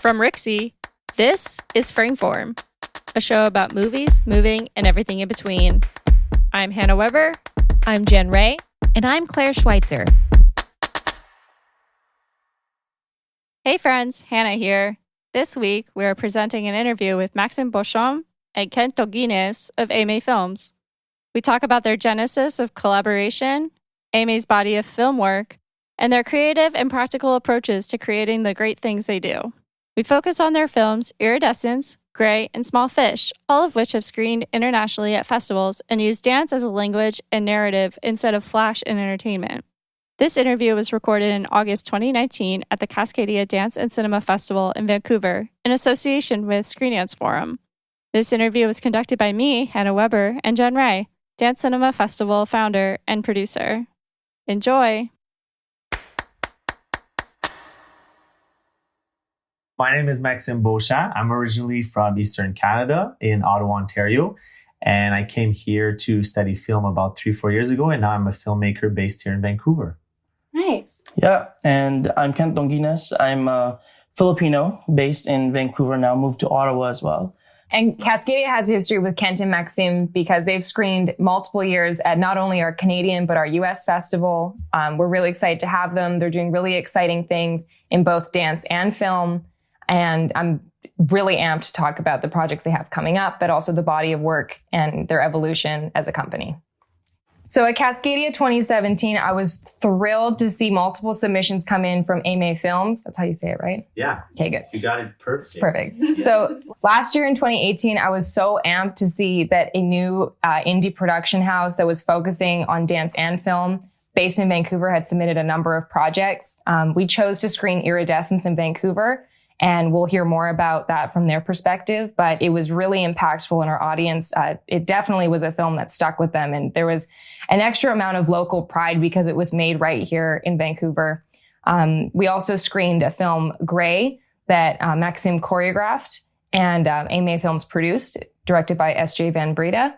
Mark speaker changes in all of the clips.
Speaker 1: From Rixie, this is Frameform, a show about movies, moving, and everything in between. I'm Hannah Weber.
Speaker 2: I'm Jen Ray.
Speaker 3: And I'm Claire Schweitzer.
Speaker 1: Hey friends, Hannah here. This week, we are presenting an interview with Maxime Beauchamp and Kent Donguines of AMA Films. We talk about their genesis of collaboration, AMA's body of film work, and their creative and practical approaches to creating the great things they do. We focus on their films Iridescence, Grey, and Small Fish, all of which have screened internationally at festivals and use dance as a language and narrative instead of flash and entertainment. This interview was recorded in August 2019 at the Cascadia Dance and Cinema Festival in Vancouver in association with Screen Dance Forum. This interview was conducted by me, Hannah Weber, and Jen Ray, Dancinema Festival founder and producer. Enjoy!
Speaker 4: My name is Maxime Beauchamp. I'm originally from Eastern Canada in Ottawa, Ontario. And I came here to study film about 3-4 years ago. And now I'm a filmmaker based here in Vancouver.
Speaker 5: Nice.
Speaker 6: Yeah. And I'm Kent Donguines. I'm a Filipino based in Vancouver now, moved to Ottawa as well.
Speaker 2: And Cascadia has a history with Kent and Maxime because they've screened multiple years at not only our Canadian, but our US festival. We're really excited to have them. They're doing really exciting things in both dance and film. And I'm really amped to talk about the projects they have coming up, but also the body of work and their evolution as a company. So at Cascadia 2017, I was thrilled to see multiple submissions come in from AMA Films. That's how you say it, right?
Speaker 4: Yeah.
Speaker 2: Okay, good.
Speaker 4: You got it perfect.
Speaker 2: Perfect. So last year in 2018, I was so amped to see that a new indie production house that was focusing on dance and film based in Vancouver had submitted a number of projects. We chose to screen Iridescence in Vancouver. And we'll hear more about that from their perspective, but it was really impactful in our audience. It definitely was a film that stuck with them. And there was an extra amount of local pride because it was made right here in Vancouver. We also screened a film, Grey, that Maxime choreographed and AMA Films produced, directed by S.J. Van Breda.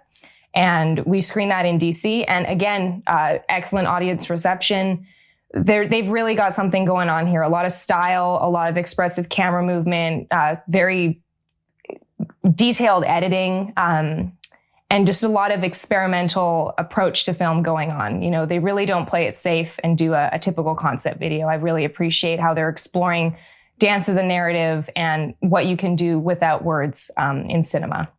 Speaker 2: And we screened that in DC. And again, excellent audience reception. They've really got something going on here. A lot of style, a lot of expressive camera movement, very detailed editing, and just a lot of experimental approach to film going on. You know, they really don't play it safe and do a typical concept video. I really appreciate how they're exploring dance as a narrative and what you can do without words in cinema.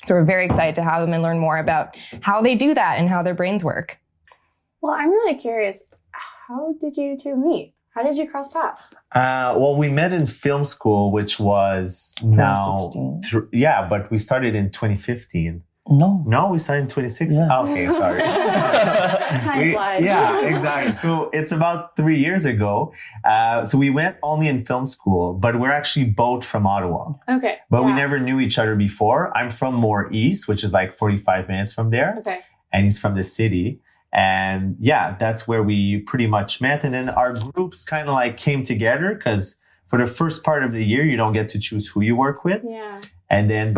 Speaker 2: So we're very excited to have them and learn more about how they do that and how their brains work.
Speaker 5: Well, I'm really curious. How did you two meet? How did you cross paths?
Speaker 4: Well, we met in film school, which was now... but we started in 2015. No, we started in 2016.
Speaker 6: Yeah.
Speaker 4: Oh, okay, sorry.
Speaker 5: Time flies.
Speaker 4: Yeah, exactly. So it's about 3 years ago. So we went only in film school, but we're actually both from Ottawa.
Speaker 5: Okay.
Speaker 4: But we never knew each other before. I'm from more east, which is like 45 minutes from there.
Speaker 5: Okay.
Speaker 4: And he's from the city. And yeah, that's where we pretty much met. And then our groups kind of like came together because for the first part of the year, you don't get to choose who you work with.
Speaker 5: Yeah.
Speaker 4: And then,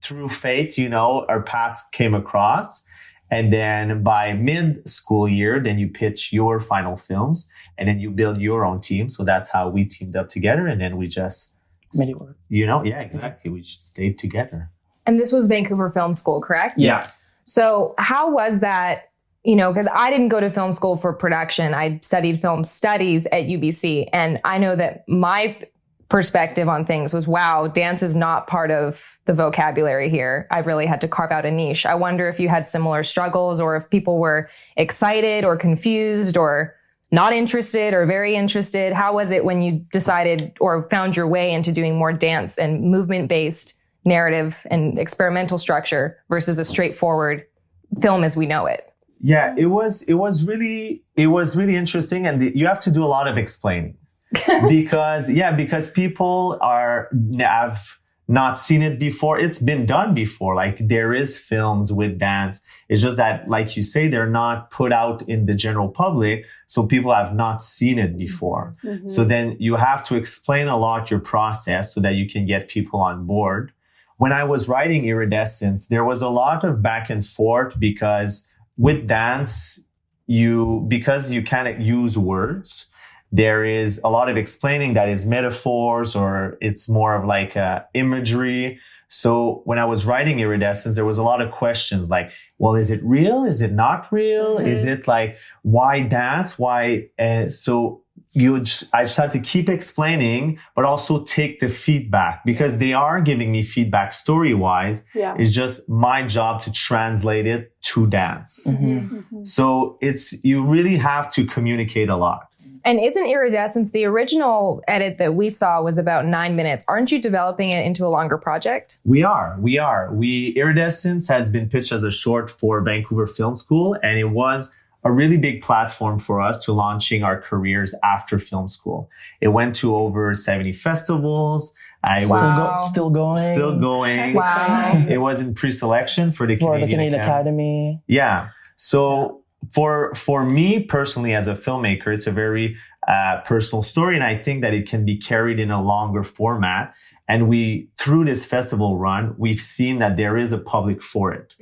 Speaker 4: through fate, you know, our paths came across. And then by mid-school year, then you pitch your final films and then you build your own team. So that's how we teamed up together. And then we just
Speaker 6: made it work.
Speaker 4: You know, yeah, exactly. We just stayed together.
Speaker 2: And this was Vancouver Film School, correct?
Speaker 4: Yeah.
Speaker 2: So how was that, you know, because I didn't go to film school for production. I studied film studies at UBC. And I know that my perspective on things was, wow, dance is not part of the vocabulary here. I really had to carve out a niche. I wonder if you had similar struggles or if people were excited or confused or not interested or very interested. How was it when you decided or found your way into doing more dance and movement-based narrative and experimental structure versus a straightforward film as we know it?
Speaker 4: Yeah, it was really interesting. And you have to do a lot of explaining because people have not seen it before. It's been done before. Like there is films with dance. It's just that, like you say, they're not put out in the general public. So people have not seen it before. Mm-hmm. So then you have to explain a lot your process so that you can get people on board. When I was writing Iridescence, there was a lot of back and forth because with dance, because you kind of use words, There is a lot of explaining that is metaphors, or it's more of like imagery. So when I was writing Iridescence, there was a lot of questions like, well, is it real? Is it not real? Is it like, why dance? Why? I just had to keep explaining, but also take the feedback, because they are giving me feedback story-wise. Yeah. It's just my job to translate it to dance. So you really have to communicate a lot.
Speaker 2: And isn't Iridescence, the original edit that we saw was about 9 minutes. Aren't you developing it into a longer project?
Speaker 4: We are. Iridescence has been pitched as a short for Vancouver Film School, and it was a really big platform for us to launching our careers after film school. It went to over 70 festivals.
Speaker 6: Still going.
Speaker 2: Wow.
Speaker 4: It was in pre-selection for the Canadian
Speaker 6: Academy.
Speaker 4: Yeah. So for me personally as a filmmaker, it's a very personal story. And I think that it can be carried in a longer format. And through this festival run, we've seen that there is a public for it.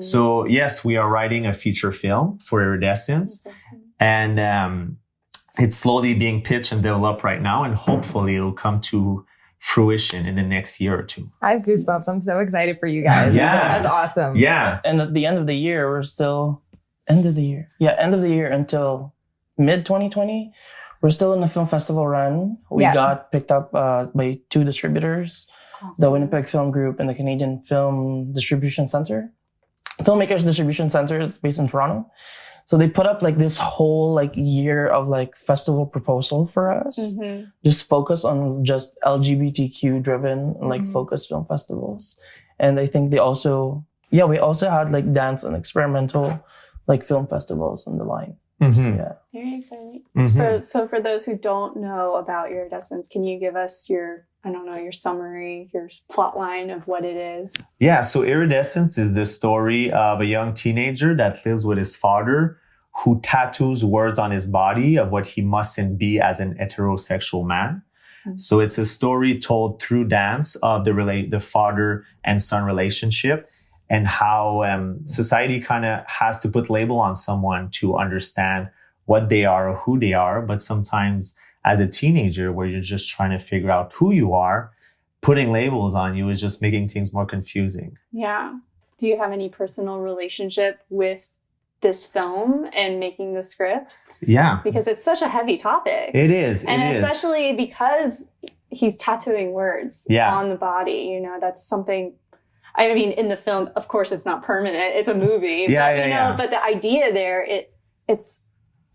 Speaker 4: So yes, we are writing a feature film for Iridescence. And it's slowly being pitched and developed right now. And hopefully it'll come to fruition in the next year or two.
Speaker 2: I have goosebumps. I'm so excited for you guys.
Speaker 4: Yeah.
Speaker 2: That's awesome.
Speaker 4: Yeah.
Speaker 6: And at the end of the year, end of the year until mid 2020. We're still in the film festival run. We got picked up by 2 distributors, the Winnipeg Film Group and the Canadian Film Distribution Center. Filmmakers Distribution Center, it's based in Toronto. So they put up like this whole like year of like festival proposal for us. Just focus on just LGBTQ driven like focused film festivals. And I think we also had like dance and experimental like film festivals on the line. Yeah.
Speaker 5: Very exciting. So for those who don't know about Iridescence, can you give us your summary, your plot line of what it is?
Speaker 4: Yeah. So Iridescence is the story of a young teenager that lives with his father, who tattoos words on his body of what he mustn't be as an heterosexual man. So it's a story told through dance of the father and son relationship, and how society kind of has to put label on someone to understand what they are or who they are. But sometimes as a teenager, where you're just trying to figure out who you are, putting labels on you is just making things more confusing.
Speaker 5: Yeah. Do you have any personal relationship with this film and making the script?
Speaker 4: Yeah.
Speaker 5: Because it's such a heavy topic.
Speaker 4: It is.
Speaker 5: And especially because he's tattooing words on the body. That's something... I mean, in the film, of course, it's not permanent. It's a movie. But the idea there, it's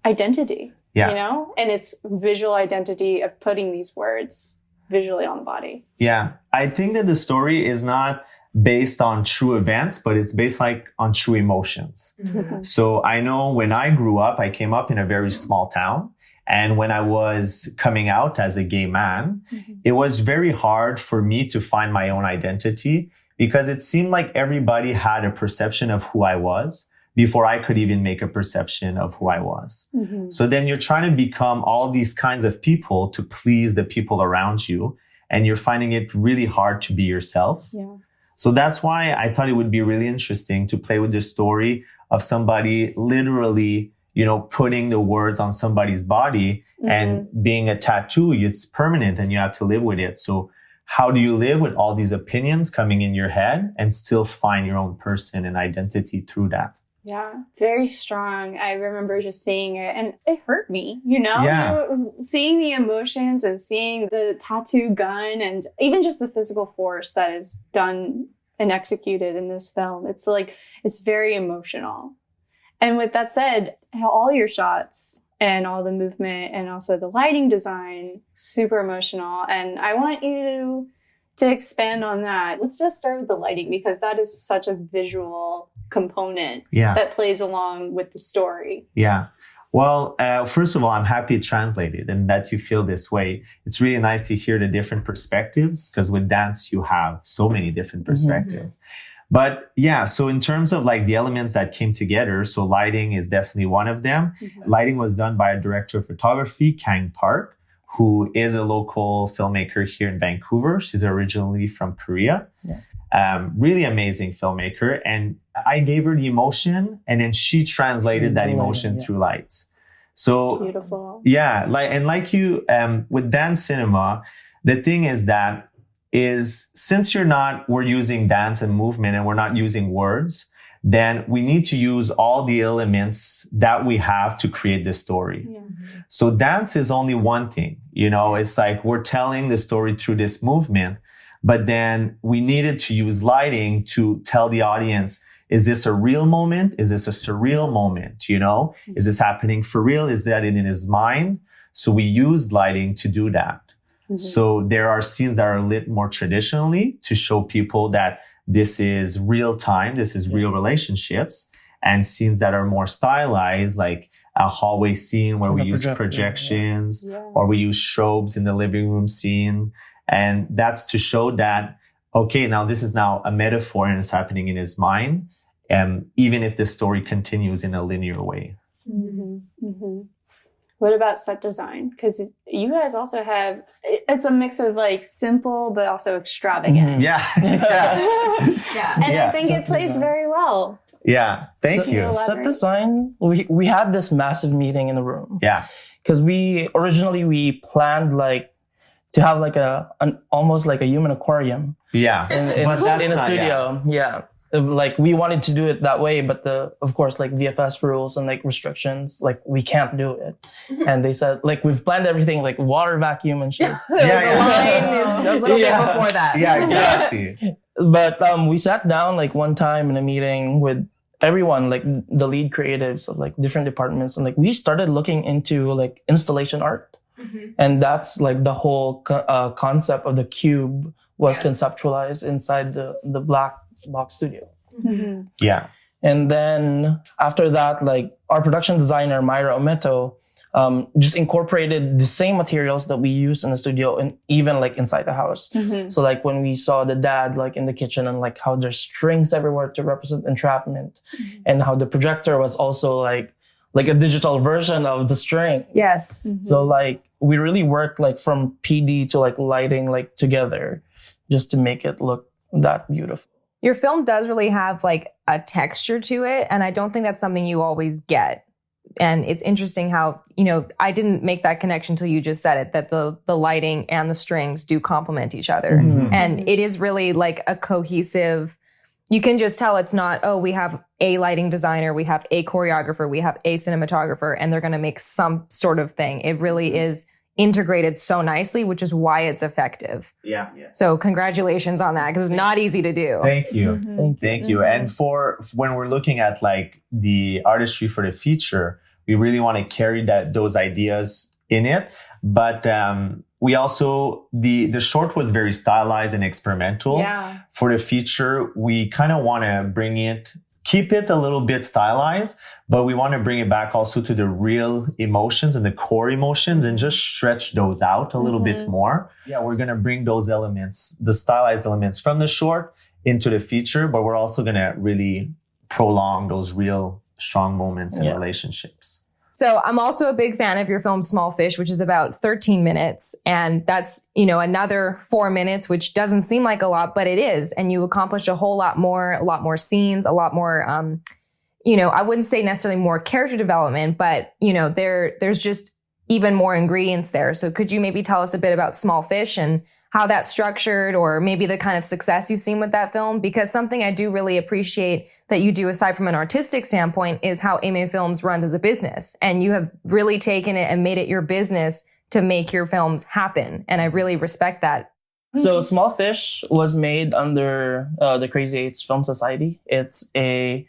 Speaker 5: identity, and it's visual identity of putting these words visually on the body. Yeah.
Speaker 4: I think that the story is not based on true events, but it's based on true emotions. So I know when I grew up, I came up in a very small town. And when I was coming out as a gay man, it was very hard for me to find my own identity, because it seemed like everybody had a perception of who I was before I could even make a perception of who I was. So then you're trying to become all these kinds of people to please the people around you, and you're finding it really hard to be yourself. Yeah. So that's why I thought it would be really interesting to play with the story of somebody literally, putting the words on somebody's body, and being a tattoo, it's permanent and you have to live with it. So how do you live with all these opinions coming in your head and still find your own person and identity through that?
Speaker 5: Yeah, very strong. I remember just seeing it and it hurt me, seeing the emotions and seeing the tattoo gun and even just the physical force that is done and executed in this film. It's very emotional. And with that said, all your shots and all the movement and also the lighting design, super emotional. And I want you to expand on that. Let's just start with the lighting, because that is such a visual component that plays along with the story. Yeah.
Speaker 4: Well, first of all, I'm happy it translated and that you feel this way. It's really nice to hear the different perspectives, because with dance, you have so many different perspectives. But yeah, so in terms of the elements that came together, so lighting is definitely one of them. Lighting was done by a director of photography, Kang Park, who is a local filmmaker here in Vancouver. She's originally from Korea. Really amazing filmmaker. And I gave her the emotion, and then she translated that emotion through lights. So
Speaker 5: beautiful.
Speaker 4: Yeah, like you with Dancinema, the thing is that since we're using dance and movement and we're not using words, then we need to use all the elements that we have to create the story.
Speaker 5: Yeah.
Speaker 4: So dance is only one thing, it's like we're telling the story through this movement, but then we needed to use lighting to tell the audience, is this a real moment? Is this a surreal moment? Is this happening for real? Is that in his mind? So we used lighting to do that. Mm-hmm. So there are scenes that are lit more traditionally to show people that this is real time, this is real relationships, and scenes that are more stylized, like a hallway scene where we use projections or we use strobes in the living room scene. And that's to show that, okay, now this is now a metaphor and it's happening in his mind, even if the story continues in a linear way.
Speaker 5: Mm-hmm. Mm-hmm. What about set design? Because you guys also have, it's a mix of like simple, but also extravagant.
Speaker 4: Mm-hmm. Yeah.
Speaker 5: And I think it plays very well.
Speaker 4: Yeah. Thank you.
Speaker 6: Set design, we had this massive meeting in the room.
Speaker 4: Yeah.
Speaker 6: Because we planned to have almost like a human aquarium.
Speaker 4: Yeah.
Speaker 6: In a studio. Yeah. We wanted to do it that way, but of course, VFS rules and restrictions, we can't do it. And they said, we've planned everything, water vacuum and shit.
Speaker 2: The line is a little bit before that.
Speaker 4: Yeah, exactly.
Speaker 6: But we sat down one time in a meeting with everyone, the lead creatives of different departments, and we started looking into installation art. Mm-hmm. And that's the whole concept of the cube was conceptualized inside the black box studio.
Speaker 5: Mm-hmm.
Speaker 4: Yeah.
Speaker 6: And then after that, our production designer, Myra Ometo, just incorporated the same materials that we use in the studio and even inside the house. Mm-hmm. So when we saw the dad in the kitchen and how there's strings everywhere to represent entrapment, and how the projector was also like a digital version of the strings.
Speaker 2: Yes.
Speaker 6: Mm-hmm. So we really worked from PD to lighting together just to make it look that beautiful.
Speaker 2: Your film does really have a texture to it, and I don't think that's something you always get. And it's interesting how, I didn't make that connection until you just said it, that the lighting and the strings do complement each other. Mm-hmm. And it is really a cohesive, you can just tell it's not, we have a lighting designer, we have a choreographer, we have a cinematographer, and they're going to make some sort of thing. It really is integrated so nicely, which is why it's effective.
Speaker 4: Yeah.
Speaker 2: So congratulations on that, because it's not easy to do.
Speaker 4: Thank you.
Speaker 5: Mm-hmm.
Speaker 4: Thank you. And for when we're looking at the artistry for the feature, we really want to carry those ideas in it. But we also, the short was very stylized and experimental.
Speaker 5: Yeah.
Speaker 4: For the feature, we kind of want to keep it a little bit stylized, but we want to bring it back also to the real emotions and the core emotions and just stretch those out a little bit more. Yeah, we're going to bring those elements, the stylized elements from the short into the feature, but we're also going to really prolong those real strong moments in relationships.
Speaker 2: So I'm also a big fan of your film Small Fish, which is about 13 minutes. And that's, another 4 minutes, which doesn't seem like a lot, but it is. And you accomplish a lot more scenes, a lot more, I wouldn't say necessarily more character development, but, there's just even more ingredients there. So could you maybe tell us a bit about Small Fish and how that's structured, or maybe the kind of success you've seen with that film? Because something I do really appreciate that you do, aside from an artistic standpoint, is how AMA Films runs as a business. And you have really taken it and made it your business to make your films happen. And I really respect that.
Speaker 6: So Small Fish was made under the Crazy Eights Film Society. It's a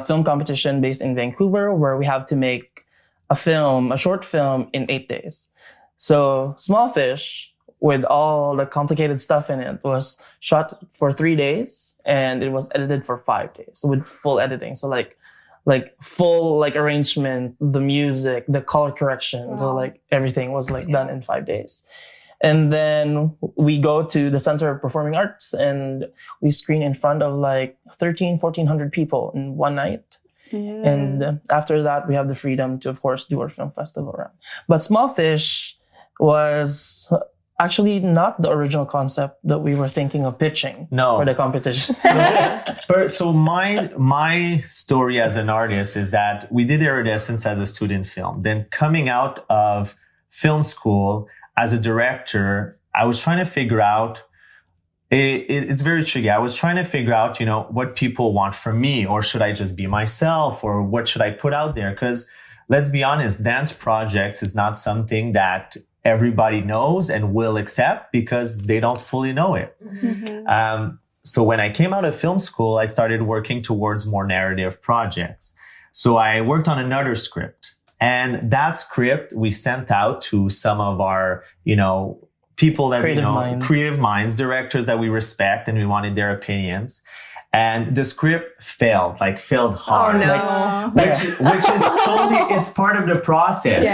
Speaker 6: film competition based in Vancouver where we have to make a short film in 8 days. So Small Fish, with all the complicated stuff in it, was shot for 3 days and it was edited for 5 days with full editing. So full arrangement, the music, the color correction. Wow. So everything was done in 5 days. And then we go to the Center of Performing Arts and we screen in front of 1,400 people in one night. Mm. And after that, we have the freedom to, of course, do our film festival run. But Small Fish was actually not the original concept that we were thinking of pitching for the competition.
Speaker 4: So my story as an artist is that we did Iridescence as a student film. Then coming out of film school as a director, I was trying to figure out, it's very tricky. I was trying to figure out, what people want from me, or should I just be myself, or what should I put out there? Because let's be honest, dance projects is not something that everybody knows and will accept because they don't fully know it. Mm-hmm. So when I came out of film school, I started working towards more narrative projects. So I worked on another script, and that script we sent out to some of our, people that creative minds, directors that we respect, and we wanted their opinions. And the script failed hard.
Speaker 2: Oh, no.
Speaker 4: Which is totally, it's part of the process,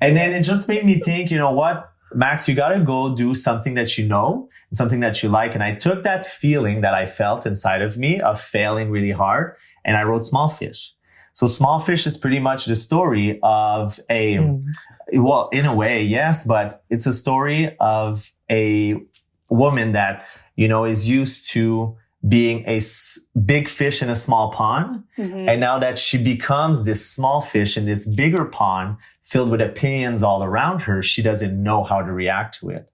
Speaker 4: And then it just made me think, you know what, Max, you got to go do something that you know and something that you like. And I took that feeling that I felt inside of me of failing really hard, and I wrote Small Fish. So Small Fish is pretty much the story of well, in a way, yes, but it's a story of a woman that, is used to being a big fish in a small pond. Mm-hmm. And now that she becomes this small fish in this bigger pond filled with opinions all around her, she doesn't know how to react to it.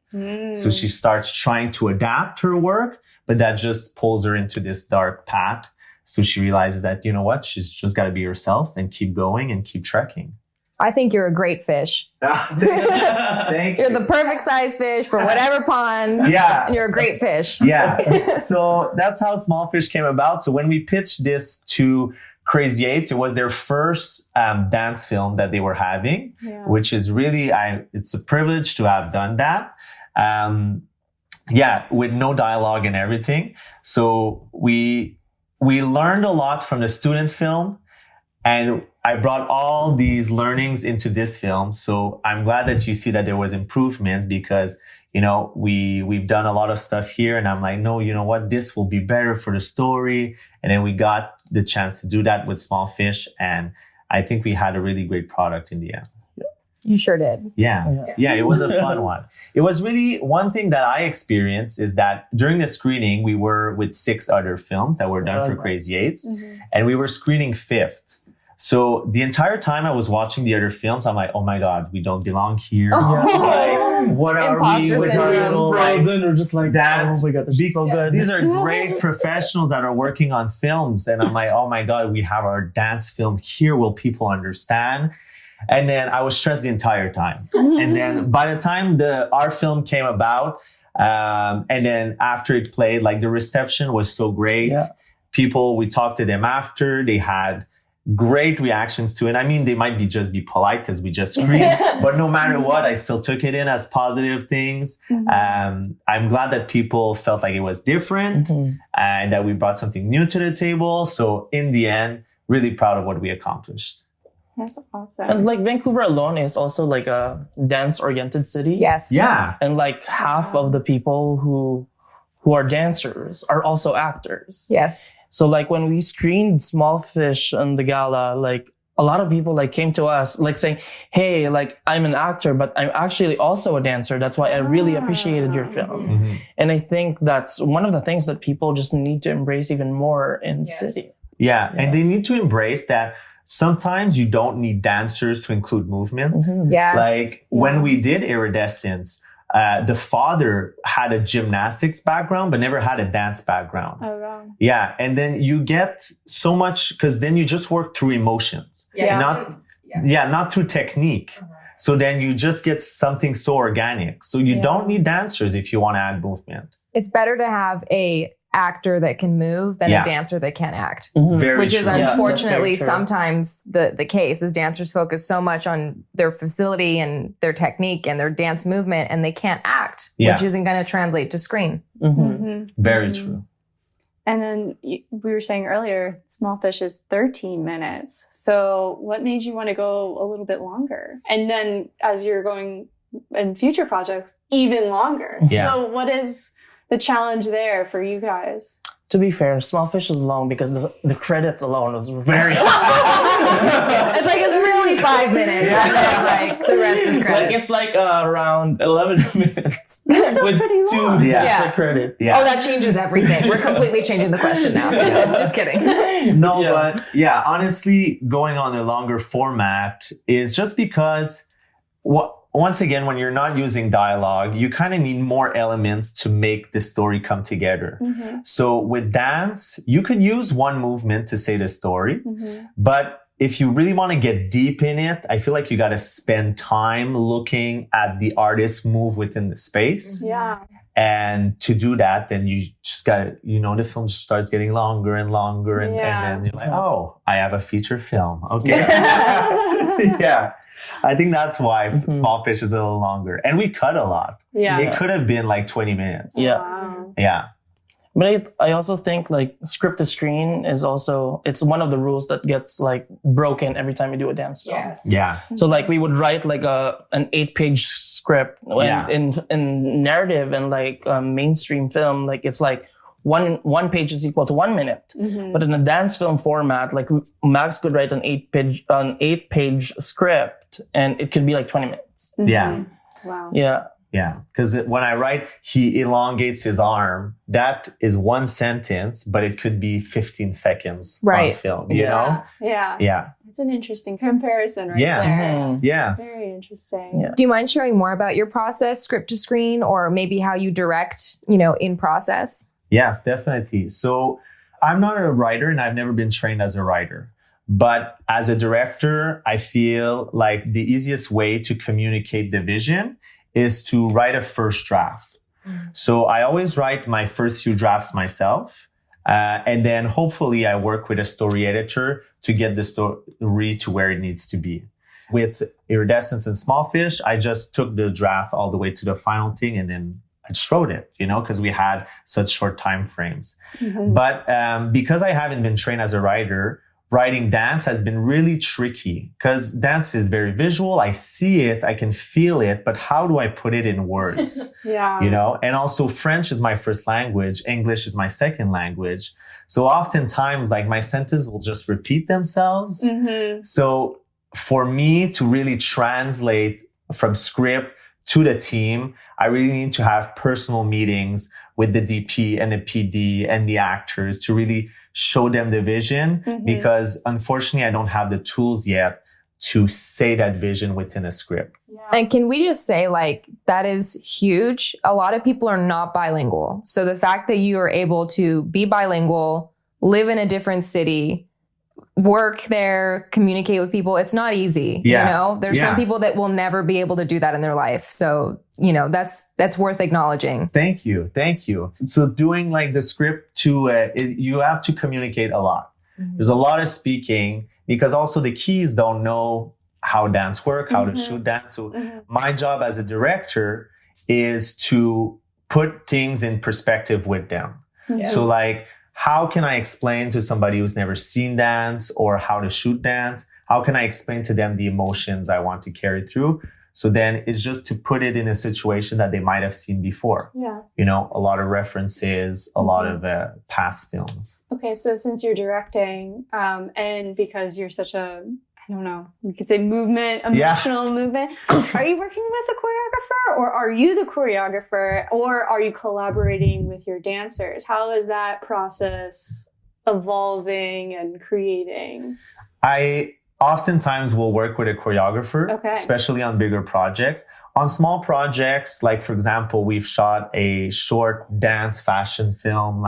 Speaker 4: So she starts trying to adapt her work, but that just pulls her into this dark path. So she realizes that, she's just got to be herself and keep going and keep trekking.
Speaker 2: I think you're a great fish.
Speaker 4: Thank you.
Speaker 2: You're the perfect size fish for whatever pond.
Speaker 4: Yeah.
Speaker 2: And you're a great fish.
Speaker 4: Yeah. So that's how Small Fish came about. So when we pitched this to Crazy Eights, it was their first dance film that they were having, which is really, it's a privilege to have done that. With no dialogue and everything. So we learned a lot from the student film, and I brought all these learnings into this film. So I'm glad that you see that there was improvement, because, we've done a lot of stuff here, and I'm like, no, you know what? This will be better for the story. And then we got the chance to do that with Small Fish. And I think we had a really great product in the end.
Speaker 2: You sure did.
Speaker 4: Yeah, it was a fun one. It was really, one thing that I experienced is that during the screening, we were with 6 other films that were done for Crazy Eights, and we were screening 5th. So the entire time I was watching the other films, I'm like, oh my God, we don't belong here. What are
Speaker 2: Imposter
Speaker 4: we with our little
Speaker 6: frozen, or just like that? Oh my God, they're so good.
Speaker 4: These are great professionals that are working on films. And I'm like, oh my God, we have our dance film here. Will people understand? And then I was stressed the entire time. And then by the time our film came about, and then after it played, the reception was so great. Yeah. People, we talked to them after, they had great reactions to it. I mean, they might be polite because we just screened, but no matter what, I still took it in as positive things. I'm glad that people felt like it was different and that we brought something new to the table. So in the end, really proud of what we accomplished.
Speaker 5: That's awesome.
Speaker 6: And Vancouver alone is also a dance-oriented city.
Speaker 2: Yes.
Speaker 4: Yeah.
Speaker 6: And half of the people who are dancers are also actors.
Speaker 2: Yes.
Speaker 6: So when we screened Small Fish on the gala, a lot of people came to us saying, hey, I'm an actor, but I'm actually also a dancer. That's why I really appreciated your film. Mm-hmm. And I think that's one of the things that people just need to embrace even more in the city.
Speaker 4: Yeah. And they need to embrace that sometimes you don't need dancers to include movement.
Speaker 2: Mm-hmm. Yes.
Speaker 4: When we did Iridescence, the father had a gymnastics background, but never had a dance background.
Speaker 5: Oh, wow.
Speaker 4: Yeah. And then you get so much, because then you just work through emotions.
Speaker 2: Yeah.
Speaker 4: Not through technique. So then you just get something so organic. So you don't need dancers if you want to add movement.
Speaker 2: It's better to have a actor that can move than a dancer that can't act.
Speaker 4: Mm-hmm.
Speaker 2: Which is
Speaker 4: true.
Speaker 2: unfortunately sometimes the case, is dancers focus so much on their facility and their technique and their dance movement, and they can't act, which isn't going to translate to screen.
Speaker 4: Very true.
Speaker 5: And then we were saying earlier, Small Fish is 13 minutes. So what made you want to go a little bit longer? And then as you're going in future projects, even longer.
Speaker 4: Yeah.
Speaker 5: So what is the challenge there for you guys?
Speaker 6: To be fair, Small Fish is long because the credits alone was very long.
Speaker 2: It's it's really 5 minutes. And like the rest is credits.
Speaker 6: Like it's like around 11 minutes
Speaker 5: That's
Speaker 6: with
Speaker 5: pretty
Speaker 6: 2
Speaker 5: long.
Speaker 6: minutes
Speaker 2: Yeah.
Speaker 6: of credits.
Speaker 4: Yeah.
Speaker 2: Oh, that changes everything. We're completely changing the question now. Just kidding.
Speaker 4: No,
Speaker 6: Yeah.
Speaker 4: but yeah, honestly, going on a longer format is just because once again, when you're not using dialogue, you kind of need more elements to make the story come together.
Speaker 5: Mm-hmm.
Speaker 4: So with dance, you could use one movement to say the story,
Speaker 5: Mm-hmm.
Speaker 4: but if you really want to get deep in it, I feel like you got to spend time looking at the artist move within the space.
Speaker 5: Yeah.
Speaker 4: And to do that, then you just got to, the film just starts getting longer and longer. And then you're like, oh, I have a feature film. Okay. Yeah. I think that's why Small Fish is a little longer. And we cut a lot.
Speaker 5: Yeah.
Speaker 4: It could have been like 20 minutes.
Speaker 6: Yeah.
Speaker 5: Wow.
Speaker 4: Yeah.
Speaker 6: But I also think like script to screen is also, it's one of the rules that gets like broken every time you do a dance film.
Speaker 2: Yes.
Speaker 4: Yeah.
Speaker 6: So like we would write like an 8-page script
Speaker 4: Yeah.
Speaker 6: in narrative and like mainstream film, like it's like one page is equal to 1 minute.
Speaker 5: Mm-hmm.
Speaker 6: But in a dance film format, like Max could write an 8-page script and it could be like 20 minutes.
Speaker 4: Yeah.
Speaker 5: Wow.
Speaker 6: Yeah.
Speaker 4: Yeah. Because when I write, he elongates his arm, that is one sentence, but it could be 15 seconds
Speaker 2: Right.
Speaker 4: on film, you know?
Speaker 5: Yeah.
Speaker 4: Yeah.
Speaker 5: It's an interesting comparison right
Speaker 4: Yes.
Speaker 5: there.
Speaker 6: Mhm.
Speaker 4: Yes.
Speaker 5: Very interesting.
Speaker 6: Yeah.
Speaker 2: Do you mind sharing more about your process, script to screen, or maybe how you direct, in process?
Speaker 4: Yes, definitely. So I'm not a writer and I've never been trained as a writer. But as a director, I feel like the easiest way to communicate the vision is to write a first draft. So I always write my first few drafts myself. And then hopefully I work with a story editor to get the story to where it needs to be. With Iridescence and Small Fish, I just took the draft all the way to the final thing and then I just wrote it, because we had such short time frames.
Speaker 5: Mm-hmm.
Speaker 4: But because I haven't been trained as a writer, writing dance has been really tricky because dance is very visual. I see it, I can feel it, but how do I put it in words?
Speaker 5: Yeah.
Speaker 4: And also French is my first language. English is my second language. So oftentimes like my sentence will just repeat themselves.
Speaker 5: Mm-hmm.
Speaker 4: So for me to really translate from script to the team, I really need to have personal meetings with the DP and the PD and the actors to really show them the vision because unfortunately I don't have the tools yet to say that vision within a script.
Speaker 5: Yeah.
Speaker 2: And can we just say that is huge? A lot of people are not bilingual. So the fact that you are able to be bilingual, live in a different city, work there, communicate with people, it's not easy.
Speaker 4: Yeah.
Speaker 2: There's
Speaker 4: Yeah.
Speaker 2: some people that will never be able to do that in their life. So, that's worth acknowledging.
Speaker 4: Thank you. So doing like the script you have to communicate a lot. There's a lot of speaking because also the keys don't know how dance work, how to shoot dance. So my job as a director is to put things in perspective with them.
Speaker 5: Yes.
Speaker 4: So like, how can I explain to somebody who's never seen dance or how to shoot dance? How can I explain to them the emotions I want to carry through? So then it's just to put it in a situation that they might have seen before.
Speaker 5: Yeah.
Speaker 4: A lot of references, a lot of past films.
Speaker 5: Okay, so since you're directing, and because you're such a, I don't know, you could say emotional movement, are you working with a choreographer or are you the choreographer or are you collaborating with your dancers? How is that process evolving and creating?
Speaker 4: I oftentimes will work with a choreographer, especially on bigger projects. On small projects, like for example, we've shot a short dance fashion film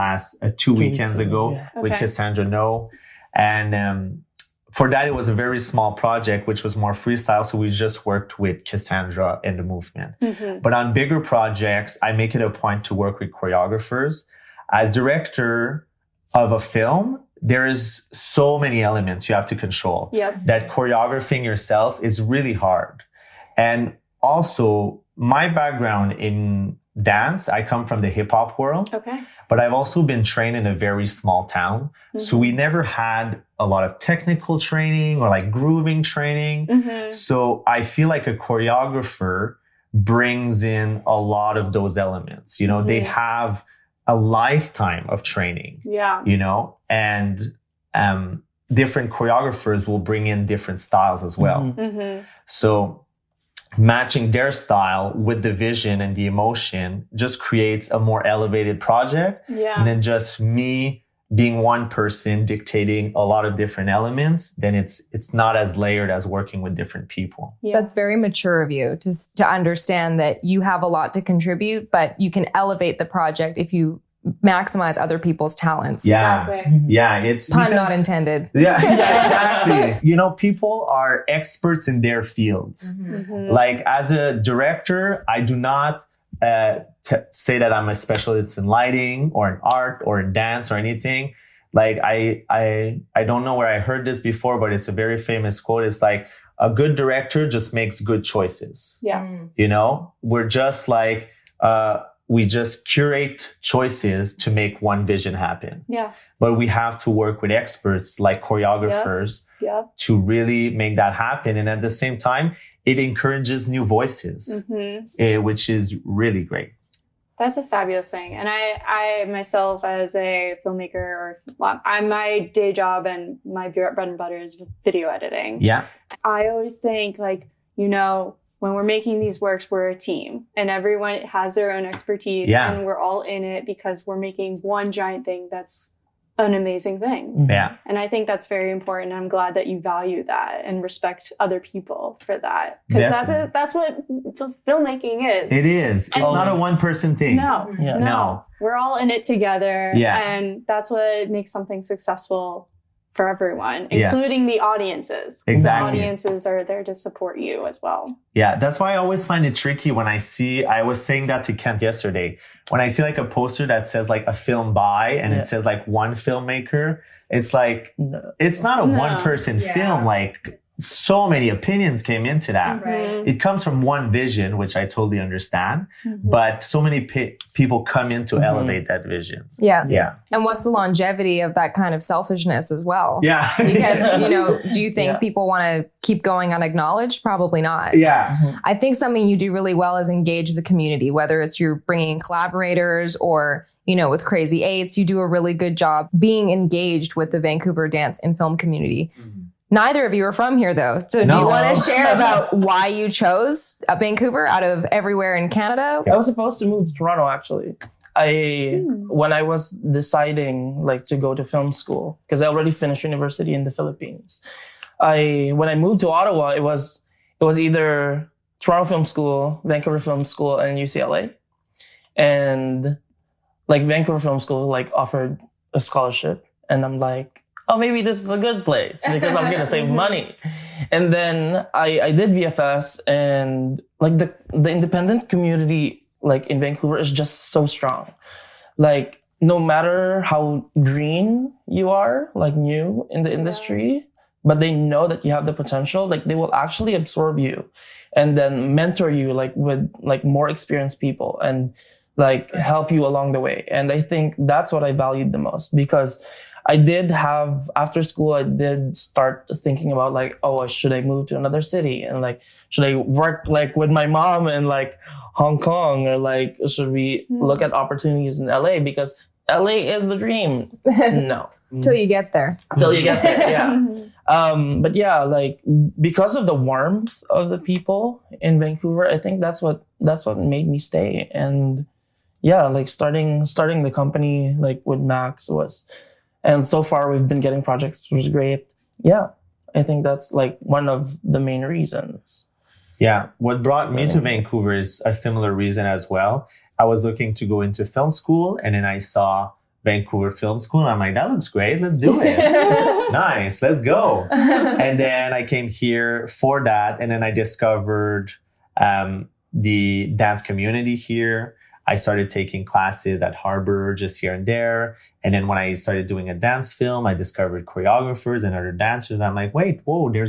Speaker 4: 2 weekends ago with Cassandra No. And for that, it was a very small project, which was more freestyle. So we just worked with Cassandra and the movement. But on bigger projects, I make it a point to work with choreographers. As director of a film, there's so many elements you have to control. That choreographing yourself is really hard. And also, my background in dance, I come from the hip hop world. But I've also been trained in a very small town. So we never had a lot of technical training or like grooving training. So I feel like a choreographer brings in a lot of those elements. They have a lifetime of training. And different choreographers will bring in different styles as well. So matching their style with the vision and the emotion just creates a more elevated project than just me being one person dictating a lot of different elements. Then it's not as layered as working with different people.
Speaker 2: That's very mature of you to understand that you have a lot to contribute, but you can elevate the project if you maximize other people's talents.
Speaker 4: It's
Speaker 2: pun not intended.
Speaker 4: Exactly. You know, people are experts in their fields. Like as a director, I do not say that I'm a specialist in lighting or in art or in dance or anything. Like I don't know where I heard this before, but it's a very famous quote. It's like, a good director just makes good choices. You know, we're just like, we just curate choices to make one vision happen. But we have to work with experts like choreographers to really make that happen. And at the same time, it encourages new voices, which is really great.
Speaker 5: That's a fabulous thing. And I myself, as a filmmaker, my day job and my bread and butter is video editing. I always think, like, you know, when we're making these works, we're a team and everyone has their own expertise and we're all in it because we're making one giant thing that's an amazing thing. And I think that's very important. I'm glad that you value that and respect other people for that. Because that's what filmmaking is.
Speaker 4: It is. It's not a one-person thing.
Speaker 5: No. We're all in it together. And that's what makes something successful for everyone, including the audiences. The audiences are there to support you as well.
Speaker 4: That's why I always find it tricky when I was saying that to Kent yesterday, when I see like a poster that says like a film by and it says like one filmmaker, it's like, it's not a one person film. Like so many opinions came into that. It comes from one vision, which I totally understand, but so many people come in to elevate that vision.
Speaker 2: And what's the longevity of that kind of selfishness as well? Because, you know, do you think people want to keep going unacknowledged? Probably not. I think something you do really well is engage the community, whether it's you're bringing in collaborators or, you know, with Crazy Eights, you do a really good job being engaged with the Vancouver dance and film community. Neither of you are from here, though. So do you want to share about why you chose Vancouver out of everywhere in Canada?
Speaker 6: I was supposed to move to Toronto, actually. When I was deciding like to go to film school, because I already finished university in the Philippines. When I moved to Ottawa, it was either Toronto Film School, Vancouver Film School, and UCLA. And like Vancouver Film School like offered a scholarship. And I'm like, oh, maybe this is a good place because I'm going to save money. And then I did VFS, and like the independent community like in Vancouver is just so strong. Like no matter how green you are, like new in the industry, but they know that you have the potential, like they will actually absorb you and then mentor you like with like more experienced people and like help you along the way. And I think that's what I valued the most, because I did have, after school, I did start thinking about like, oh, should I move to another city? And like, should I work like with my mom in like Hong Kong? Or like, should we look at opportunities in LA? Because LA is the dream. No.
Speaker 2: Till you get there.
Speaker 6: Till you get there, yeah. But yeah, like because of the warmth of the people in Vancouver, I think that's what made me stay. And yeah, like starting the company like with Max was, and so far we've been getting projects, which is great. Yeah, I think that's like one of the main reasons.
Speaker 4: Yeah, what brought me to Vancouver is a similar reason as well. I was looking to go into film school, and then I saw Vancouver Film School, and I'm like, that looks great. Let's do it. Nice, let's go. And then I came here for that, and then I discovered the dance community here. I started taking classes at Harbor just here and there. And then when I started doing a dance film, I discovered choreographers and other dancers. And I'm like, wait, whoa, there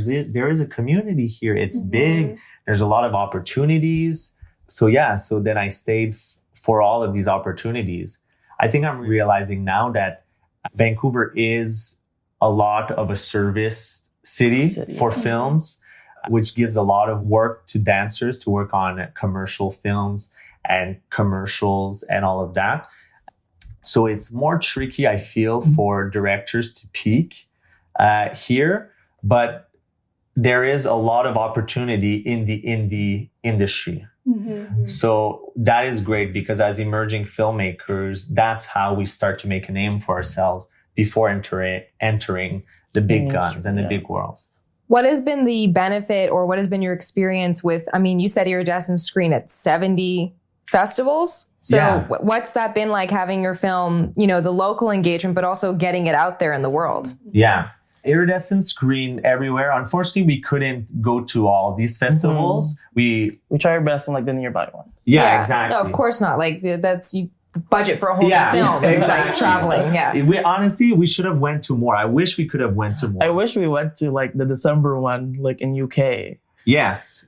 Speaker 4: is a community here. It's big. There's a lot of opportunities. So yeah, so then I stayed for all of these opportunities. I think I'm realizing now that Vancouver is a lot of a service city for films, which gives a lot of work to dancers to work on commercial films and commercials and all of that. So it's more tricky, I feel, for directors to peak here, but there is a lot of opportunity in the indie industry.
Speaker 5: Mm-hmm.
Speaker 4: So that is great because as emerging filmmakers, that's how we start to make a name for ourselves before entering the big guns and the big world.
Speaker 2: What has been the benefit or what has been your experience with, I mean, you said Iridescent screen at 70 festivals. So what's that been like having your film, you know, the local engagement, but also getting it out there in the world?
Speaker 4: Yeah. Iridescent screen everywhere. Unfortunately, we couldn't go to all these festivals. We
Speaker 6: try our best in like the nearby ones.
Speaker 4: Yeah, exactly.
Speaker 2: No, of course not. Like that's you budget for a whole new film.
Speaker 4: Exactly.
Speaker 2: It's like traveling. Yeah.
Speaker 4: We should have went to more. I wish we could have went to more.
Speaker 6: I wish we went to like the December one, like in UK.
Speaker 4: Yes,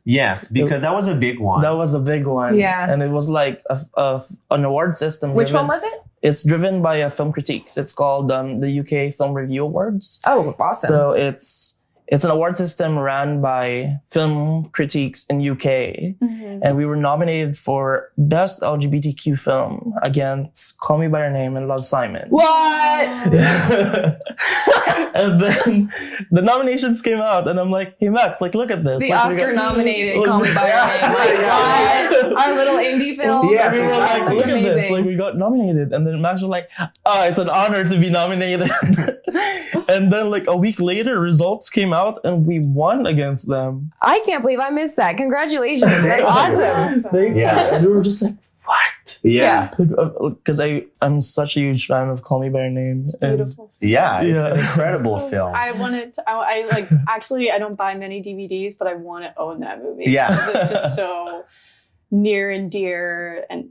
Speaker 4: because that was a big one.
Speaker 6: That was a big one.
Speaker 2: Yeah.
Speaker 6: And it was like an award system.
Speaker 2: Which one was it?
Speaker 6: It's driven by Film Critiques. It's called the UK Film Review Awards.
Speaker 2: Oh, awesome.
Speaker 6: So it's an award system run by Film Critiques in UK.
Speaker 5: Mm-hmm.
Speaker 6: And we were nominated for Best LGBTQ Film against Call Me By Your Name and Love, Simon.
Speaker 2: What?
Speaker 6: And then the nominations came out and I'm like, hey Max, like look at this.
Speaker 2: The
Speaker 6: like,
Speaker 2: Oscar nominated Call Me By Your Name. Like, what? Our little indie film?
Speaker 4: Yes,
Speaker 6: we were like,
Speaker 2: That's
Speaker 6: look
Speaker 2: amazing.
Speaker 6: at this. Like we got nominated. And then Max was like, it's an honor to be nominated. And then like a week later, results came out and we won against them.
Speaker 2: I can't believe I missed that. Congratulations. That's awesome.
Speaker 6: Thank you. And we were just like, what?
Speaker 4: Yeah.
Speaker 6: Because I'm such a huge fan of Call Me By Your Name.
Speaker 5: It's beautiful.
Speaker 4: Yeah, it's an incredible film.
Speaker 5: I wanted to, I like, actually, I don't buy many DVDs, but I want to own that movie.
Speaker 4: Yeah.
Speaker 5: Because it's just so near and dear and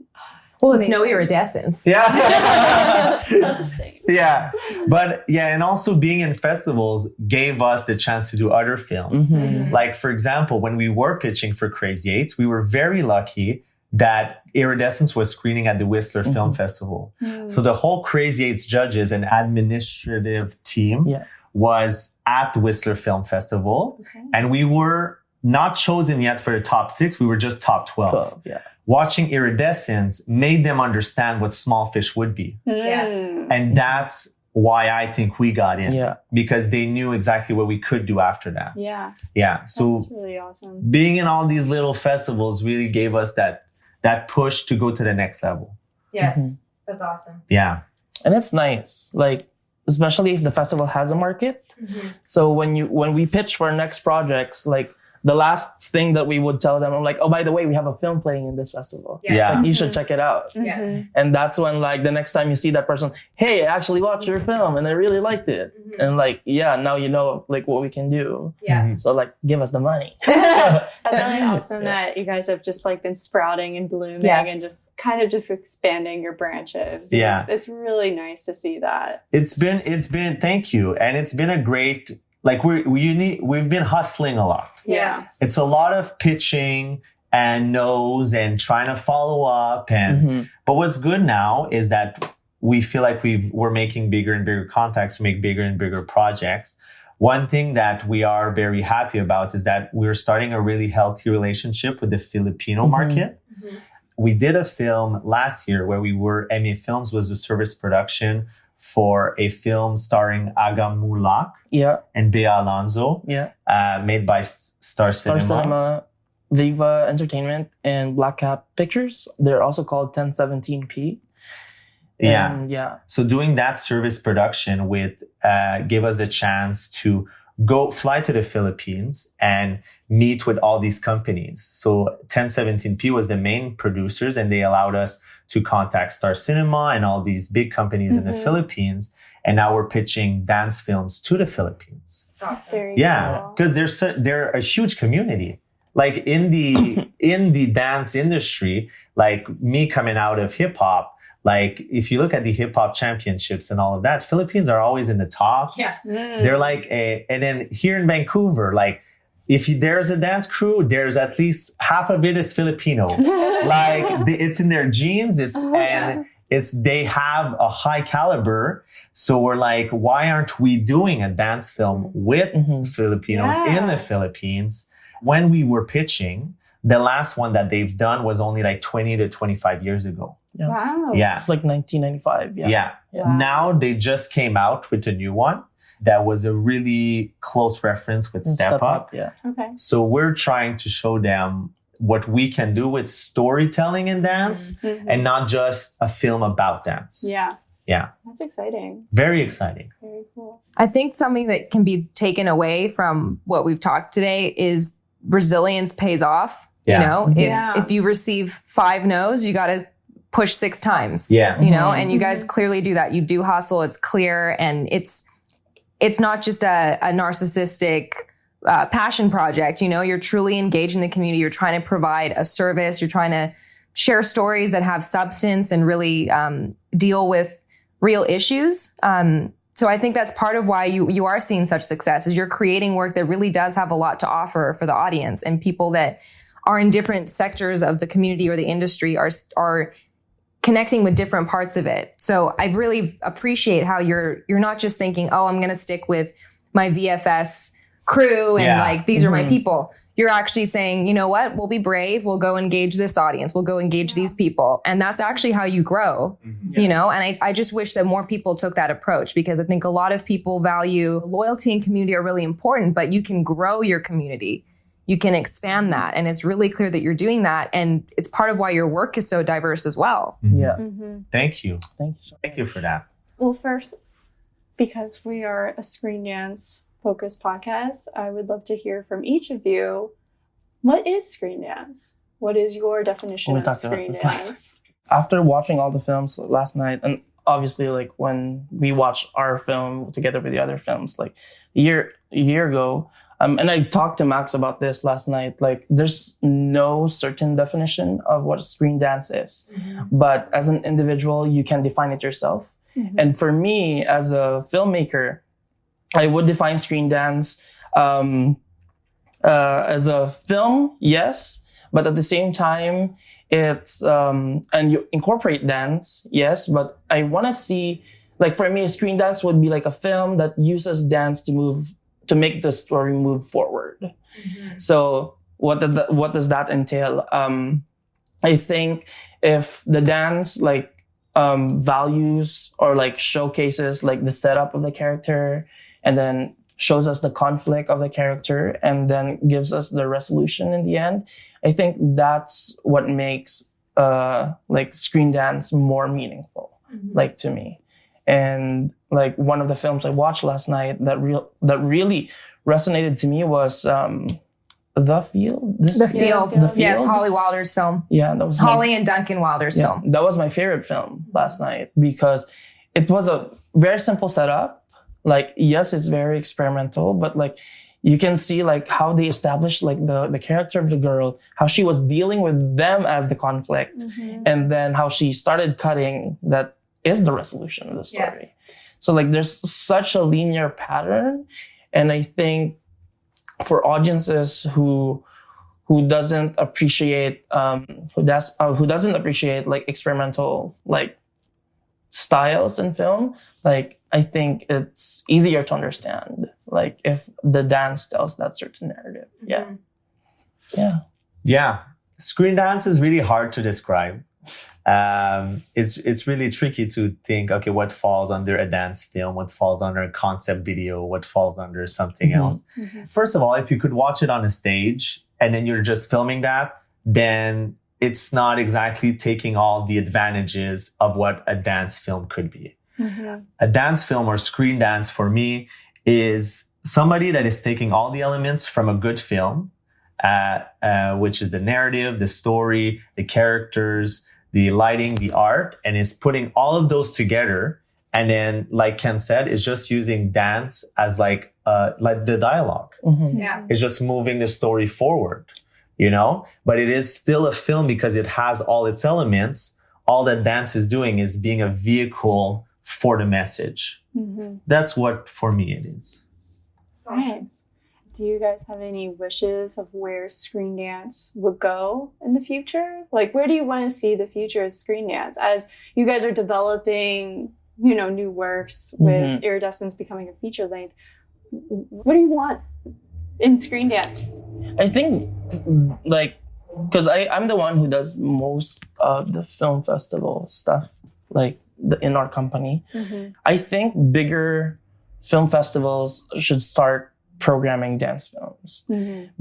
Speaker 2: Well, it's no iridescence.
Speaker 4: Yeah.
Speaker 5: it's not the same.
Speaker 4: Yeah. But yeah, and also being in festivals gave us the chance to do other films.
Speaker 6: Mm-hmm.
Speaker 4: Like, for example, when we were pitching for Crazy Eights, we were very lucky that Iridescence was screening at the Whistler Film Festival. So the whole Crazy Eights judges and administrative team was at the Whistler Film Festival.
Speaker 5: Okay.
Speaker 4: And we were not chosen yet for the top 6. We were just top 12. Watching Iridescence made them understand what Small Fish would be.
Speaker 2: Yes.
Speaker 4: And that's why I think we got in.
Speaker 6: Yeah.
Speaker 4: Because they knew exactly what we could do after that.
Speaker 5: Yeah.
Speaker 4: Yeah. So
Speaker 5: that's really awesome.
Speaker 4: being in all these little festivals really gave us that push to go to the next level.
Speaker 2: Yes. That's awesome.
Speaker 4: Yeah.
Speaker 6: And it's nice. Like, especially if the festival has a market. So when we pitch for our next projects, like the last thing that we would tell them, I'm like, oh, by the way, we have a film playing in this festival.
Speaker 4: Yeah.
Speaker 6: Like, you should check it out.
Speaker 2: Yes.
Speaker 6: And that's when, like, the next time you see that person, hey, I actually watched your film and I really liked it. And like, now you know, like, what we can do.
Speaker 2: Yeah.
Speaker 6: So like, give us the money.
Speaker 5: That's really awesome that you guys have just like been sprouting and blooming and just kind of just expanding your branches.
Speaker 4: Yeah.
Speaker 5: It's really nice to see that.
Speaker 4: It's been, thank you. And it's been a great, like we've been hustling a lot.
Speaker 2: Yes.
Speaker 4: It's a lot of pitching and no's and trying to follow up. And, but what's good now is that we feel like we're making bigger and bigger contacts, make bigger and bigger projects. One thing that we are very happy about is that we're starting a really healthy relationship with the Filipino market. We did a film last year where MA Films was a service production for a film starring Aga Mulak and Bea Alonzo, made by Star Cinema,
Speaker 6: Viva Entertainment, and Black Cap Pictures. They're also called 1017p. So doing that service production gave us the chance to fly to the Philippines and meet with all these companies. So 1017p was the main producers, and they allowed us to contact Star Cinema and all these big companies in the Philippines. And now we're pitching dance films to the Philippines.
Speaker 2: Awesome.
Speaker 4: Because they're a huge community. Like in the dance industry, like me coming out of hip hop, like if you look at the hip hop championships and all of that, Philippines are always in the tops. They're like and then here in Vancouver, like there's a dance crew, there's at least half of it is Filipino. Like it's in their genes. They have a high caliber. So we're like, why aren't we doing a dance film with Filipinos in the Philippines? When we were pitching, the last one that they've done was only like 20 to 25 years ago.
Speaker 5: Wow.
Speaker 4: Yeah.
Speaker 6: It's like 1995.
Speaker 4: Wow. Now they just came out with a new one. that was a really close reference with Step Up.
Speaker 6: Yeah.
Speaker 5: Okay.
Speaker 4: So we're trying to show them what we can do with storytelling in dance and not just a film about dance.
Speaker 5: Yeah.
Speaker 4: Yeah.
Speaker 5: That's exciting.
Speaker 4: Very exciting.
Speaker 5: Very cool.
Speaker 2: I think something that can be taken away from what we've talked today is resilience pays off.
Speaker 4: Yeah.
Speaker 2: You know,
Speaker 5: Yeah.
Speaker 2: if you receive 5 no's, you got to push 6 times.
Speaker 4: Yeah.
Speaker 2: You know, and you guys clearly do that. You do hustle. It's clear. And it's not just a narcissistic passion project. You know, you're truly engaged in the community. You're trying to provide a service. You're trying to share stories that have substance and really deal with real issues. So I think that's part of why you are seeing such success, is you're creating work that really does have a lot to offer for the audience, and people that are in different sectors of the community or the industry are connecting with different parts of it. So I really appreciate how you're not just thinking, oh, I'm going to stick with my VFS crew and like, these are my people. You're actually saying, you know what, we'll be brave. We'll go engage this audience. We'll go engage these people. And that's actually how you grow, you know? And I just wish that more people took that approach, because I think a lot of people value loyalty and community are really important, but you can grow your community. You can expand that. And it's really clear that you're doing that. And it's part of why your work is so diverse as well.
Speaker 6: Yeah.
Speaker 4: Thank you.
Speaker 6: Thank you
Speaker 4: for that.
Speaker 5: Well, first, because we are a screen dance focused podcast, I would love to hear from each of you. What is screen dance? What is your definition of screen dance?
Speaker 6: After watching all the films last night, and obviously like when we watched our film together with the other films like a year ago, and I talked to Max about this last night, like there's no certain definition of what screen dance is, but as an individual, you can define it yourself. And for me, as a filmmaker, I would define screen dance as a film, yes, but at the same time, it's and you incorporate dance, yes, but I want to see, like for me, a screen dance would be like a film that uses dance to make the story move forward. So what does that entail? I think if the dance like values or like showcases like the setup of the character, and then shows us the conflict of the character, and then gives us the resolution in the end, I think that's what makes like screen dance more meaningful, like to me. And like one of the films I watched last night that really resonated to me was The Field. The Field.
Speaker 2: Yes, Holly Wilder's film.
Speaker 6: Yeah, that was
Speaker 2: Holly and Duncan Wilder's film.
Speaker 6: That was my favorite film last night, because it was a very simple setup. Like, yes, it's very experimental, but like you can see like how they established like the character of the girl, how she was dealing with them as the conflict, and then how she started cutting that is the resolution of the story. Yes. So like there's such a linear pattern, and I think for audiences who doesn't appreciate like experimental like styles in film, like I think it's easier to understand, like if the dance tells that certain narrative. Yeah.
Speaker 4: Screen dance is really hard to describe. It's really tricky to think, okay, what falls under a dance film, what falls under a concept video, what falls under something else. First of all, if you could watch it on a stage and then you're just filming that, then it's not exactly taking all the advantages of what a dance film could be. A dance film or screen dance for me is somebody that is taking all the elements from a good film, which is the narrative, the story, the characters, the lighting, the art, and is putting all of those together. And then, like Ken said, is just using dance as like the dialogue. It's just moving the story forward, you know? But it is still a film because it has all its elements. All that dance is doing is being a vehicle for the message. That's what, for me, it is.
Speaker 5: Right. Do you guys have any wishes of where screen dance would go in the future? Like, where do you want to see the future of screen dance as you guys are developing, you know, new works with Iridescence becoming a feature length? What do you want in screen dance?
Speaker 6: I think, like, because I'm the one who does most of the film festival stuff, like in our company. I think bigger film festivals should start programming dance films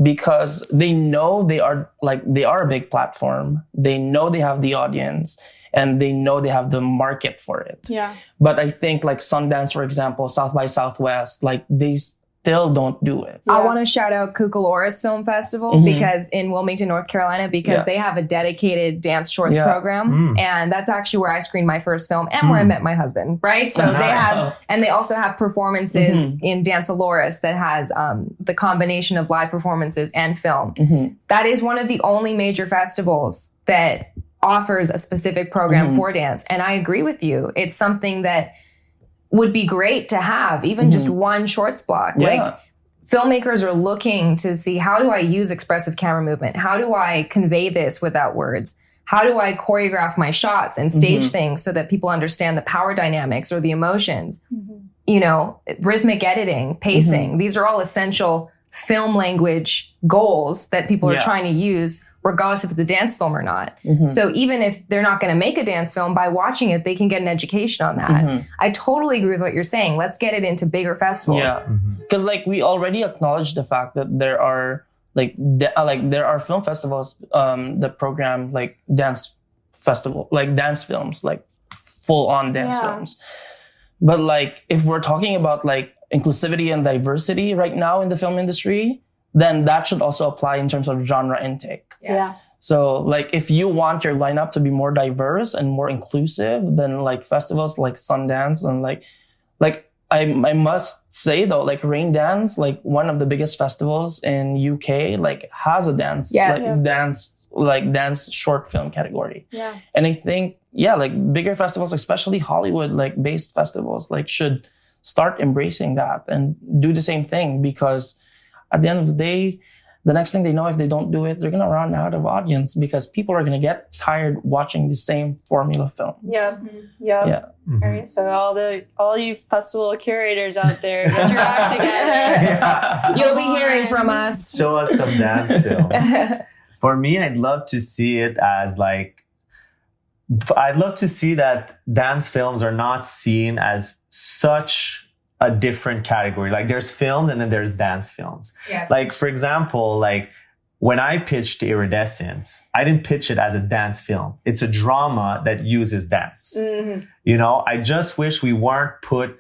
Speaker 6: because they know they are a big platform. They know they have the audience and they know they have the market for it.
Speaker 5: Yeah.
Speaker 6: But I think like Sundance, for example, South by Southwest, like they still don't do it.
Speaker 2: I want to shout out Cucaloris Film Festival because in Wilmington, North Carolina, because they have a dedicated dance shorts program. And that's actually where I screened my first film and where I met my husband, right? So they have, and they also have performances in Dancaloris that has the combination of live performances and film. That is one of the only major festivals that offers a specific program for dance. And I agree with you. It's something that would be great to have, even just one shorts block. Like filmmakers are looking to see, how do I use expressive camera movement? How do I convey this without words? How do I choreograph my shots and stage things so that people understand the power dynamics or the emotions? You know, rhythmic editing, pacing. These are all essential film language goals that people are trying to use, regardless if it's a dance film or not. So even if they're not going to make a dance film, by watching it, they can get an education on that. I totally agree with what you're saying. Let's get it into bigger festivals.
Speaker 6: Yeah, because like we already acknowledge the fact that there are there are film festivals that program like dance films, like full on dance films. But like if we're talking about like inclusivity and diversity right now in the film industry, then that should also apply in terms of genre intake.
Speaker 5: Yes.
Speaker 6: So like if you want your lineup to be more diverse and more inclusive, then like festivals like Sundance and like I must say though, like Rain Dance, like one of the biggest festivals in UK, like has a dance, dance short film category. Yeah. And I think, like bigger festivals, especially Hollywood, like based festivals, like should start embracing that and do the same thing, because at the end of the day, the next thing they know, if they don't do it, they're going to run out of audience because people are going to get tired watching the same formula films.
Speaker 5: Yeah. All right. So all you festival curators out there, get your act together.
Speaker 2: You'll be hearing from us.
Speaker 4: Show us some dance films. For me, I'd love to see it as I'd love to see that dance films are not seen as such a different category. Like there's films and then there's dance films. Yes. Like for example, like when I pitched Iridescence, I didn't pitch it as a dance film. It's a drama that uses dance. You know, I just wish we weren't put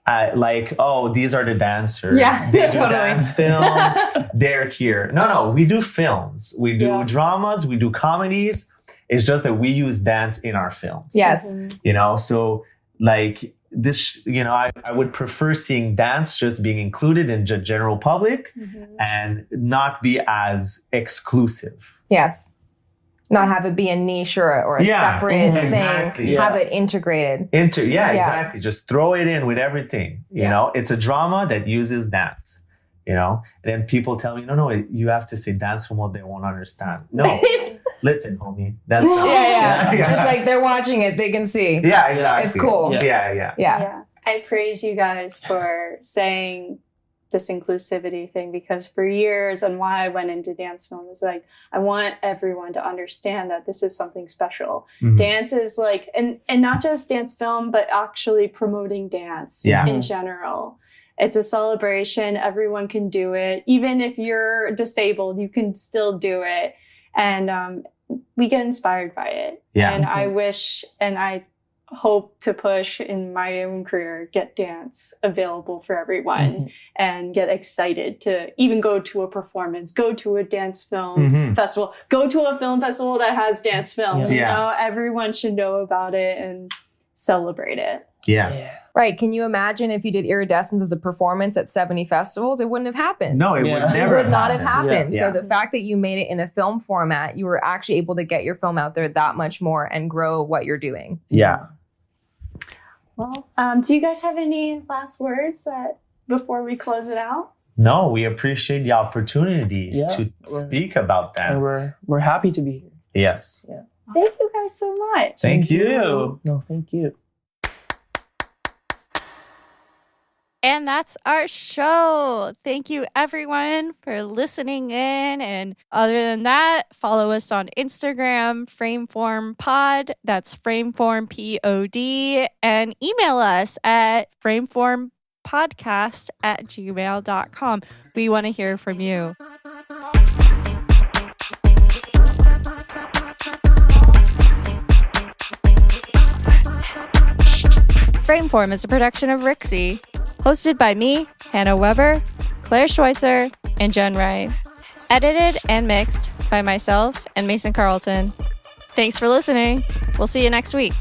Speaker 4: these are the dancers.
Speaker 2: Yeah,
Speaker 4: they do dance films. They're here. No, we do films. We do dramas. We do comedies. It's just that we use dance in our films.
Speaker 2: Yes.
Speaker 4: You know, so like this, you know, I would prefer seeing dance just being included in the general public and not be as exclusive.
Speaker 2: Yes. Not have it be a niche or a separate thing. Yeah. Have it integrated.
Speaker 4: Exactly. Just throw it in with everything. You know, it's a drama that uses dance. You know, and then people tell me, no, you have to say dance from what they won't understand. No, listen, homie, that's not.
Speaker 2: It's like they're watching it, they can see.
Speaker 4: Yeah, exactly.
Speaker 2: It's cool.
Speaker 4: Yeah.
Speaker 5: I praise you guys for saying this inclusivity thing, because for years and why I went into dance film is like, I want everyone to understand that this is something special. Dance is like, and not just dance film, but actually promoting dance in general. It's a celebration. Everyone can do it. Even if you're disabled, you can still do it. And we get inspired by it. Yeah. And I wish, and I hope to push in my own career, get dance available for everyone and get excited to even go to a performance, go to a dance film festival, go to a film festival that has dance film. You know, everyone should know about it and celebrate it.
Speaker 4: Yeah.
Speaker 2: Right. Can you imagine if you did Iridescence as a performance at 70 festivals? It wouldn't have happened.
Speaker 4: No, it would never
Speaker 2: It would not have happened.
Speaker 4: Yeah.
Speaker 2: So the fact that you made it in a film format, you were actually able to get your film out there that much more and grow what you're doing.
Speaker 4: Yeah.
Speaker 5: Well, do you guys have any last words before we close it out?
Speaker 4: No, we appreciate the opportunity to speak about that.
Speaker 6: And we're happy to be here.
Speaker 4: Yes.
Speaker 6: Yeah.
Speaker 5: Thank you guys so much.
Speaker 4: Thank you.
Speaker 6: No, thank you.
Speaker 1: And that's our show. Thank you, everyone, for listening in. And other than that, follow us on Instagram, Frameform Pod. That's Frameform POD. And email us at frameformpod podcast@gmail.com. We want to hear from you. Frameform is a production of Rixie, hosted by me, Hannah Weber, Claire Schweitzer, and Jen Wright. Edited and mixed by myself and Mason Carlton. Thanks for listening. We'll see you next week.